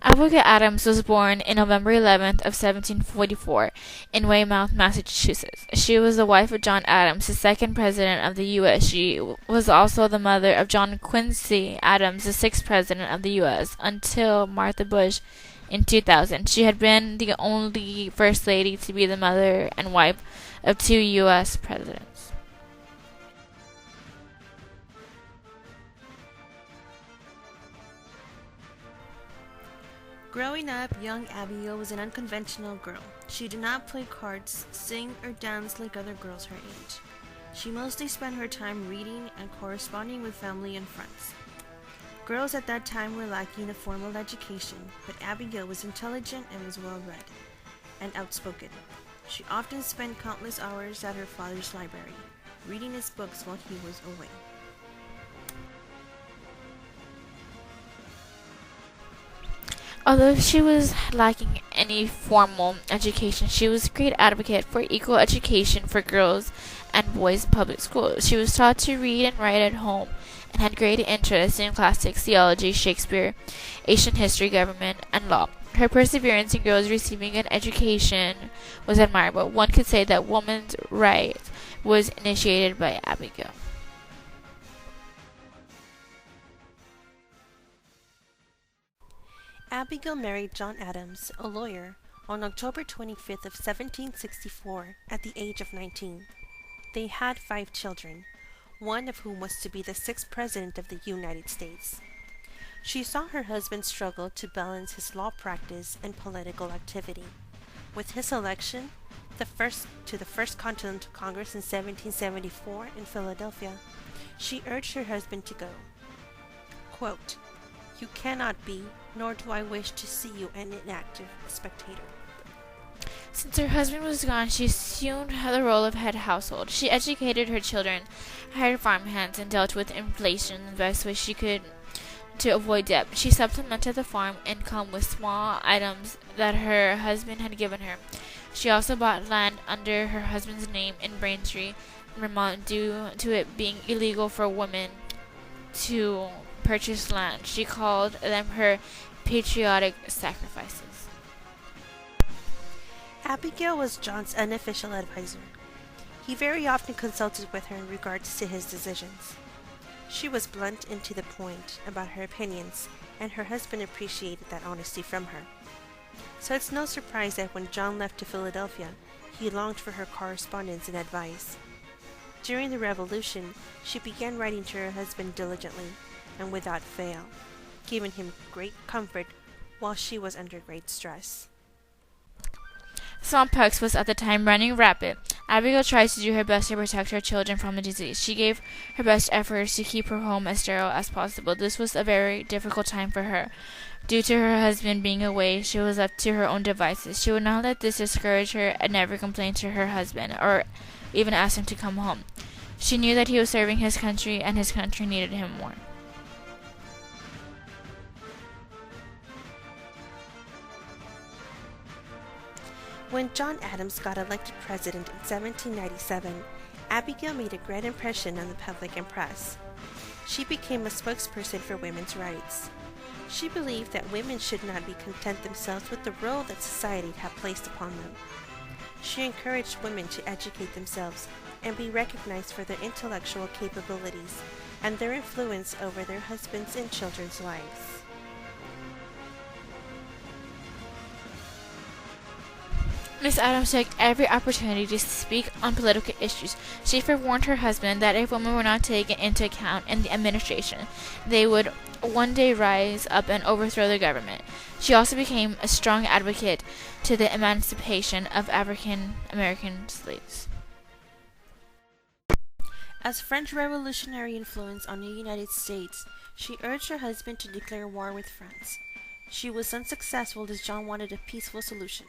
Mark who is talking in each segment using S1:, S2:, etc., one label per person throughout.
S1: Abigail Adams was born on November 11th of 1744 in Weymouth, Massachusetts. She was the wife of John Adams, the second president of the U.S. She was also the mother of John Quincy Adams, the sixth president of the U.S. until Martha Bush in 2000. She had been the only first lady to be the mother and wife of two U.S. presidents.
S2: Growing up, young Abigail was an unconventional girl. She did not play cards, sing, or dance like other girls her age. She mostly spent her time reading and corresponding with family and friends. Girls at that time were lacking a formal education, but Abigail was intelligent and was well-read and outspoken. She often spent countless hours at her father's library, reading his books while he was away.
S1: Although she was lacking any formal education, she was a great advocate for equal education for girls and boys in public schools. She was taught to read and write at home and had great interest in classics, theology, Shakespeare, ancient history, government, and law. Her perseverance in girls receiving an education was admirable. One could say that women's rights was initiated by Abigail.
S2: Abigail married John Adams, a lawyer, on October 25th of 1764 at the age of 19. They had 5 children, one of whom was to be the 6th President of the United States. She saw her husband struggle to balance his law practice and political activity. With his election to the First Continental Congress in 1774 in Philadelphia, she urged her husband to go. Quote, "You cannot be, nor do I wish to see you an inactive spectator."
S1: Since her husband was gone, she assumed the role of head household. She educated her children, hired farmhands, and dealt with inflation the best way she could to avoid debt. She supplemented the farm income with small items that her husband had given her. She also bought land under her husband's name in Braintree, Vermont, due to it being illegal for women to purchase land. She called them her patriotic sacrifices.
S2: Abigail was John's unofficial advisor. He very often consulted with her in regards to his decisions. She was blunt and to the point about her opinions, and her husband appreciated that honesty from her. So it's no surprise that when John left to Philadelphia, he longed for her correspondence and advice. During the Revolution, she began writing to her husband diligently and without fail, giving him great comfort while she was under great stress.
S1: Smallpox was at the time running rapid. Abigail tried to do her best to protect her children from the disease. She gave her best efforts to keep her home as sterile as possible. This was a very difficult time for her. Due to her husband being away, she was left to her own devices. She would not let this discourage her and never complained to her husband or even ask him to come home. She knew that he was serving his country and his country needed him more.
S2: When John Adams got elected president in 1797, Abigail made a great impression on the public and press. She became a spokesperson for women's rights. She believed that women should not be content themselves with the role that society had placed upon them. She encouraged women to educate themselves and be recognized for their intellectual capabilities and their influence over their husbands' and children's lives.
S1: Miss Adams took every opportunity to speak on political issues. She forewarned her husband that if women were not taken into account in the administration, they would one day rise up and overthrow the government. She also became a strong advocate to the emancipation of African American slaves.
S2: As French revolutionary influence on the United States, she urged her husband to declare war with France. She was unsuccessful as John wanted a peaceful solution.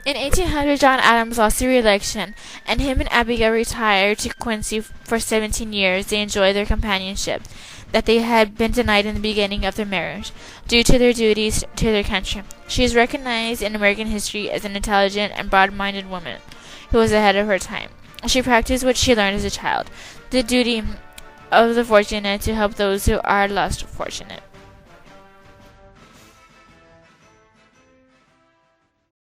S1: In 1800, John Adams lost the re-election, and him and Abigail retired to Quincy for 17 years. They enjoyed their companionship that they had been denied in the beginning of their marriage, due to their duties to their country. She is recognized in American history as an intelligent and broad-minded woman who was ahead of her time. She practiced what she learned as a child, the duty of the fortunate to help those who are less fortunate.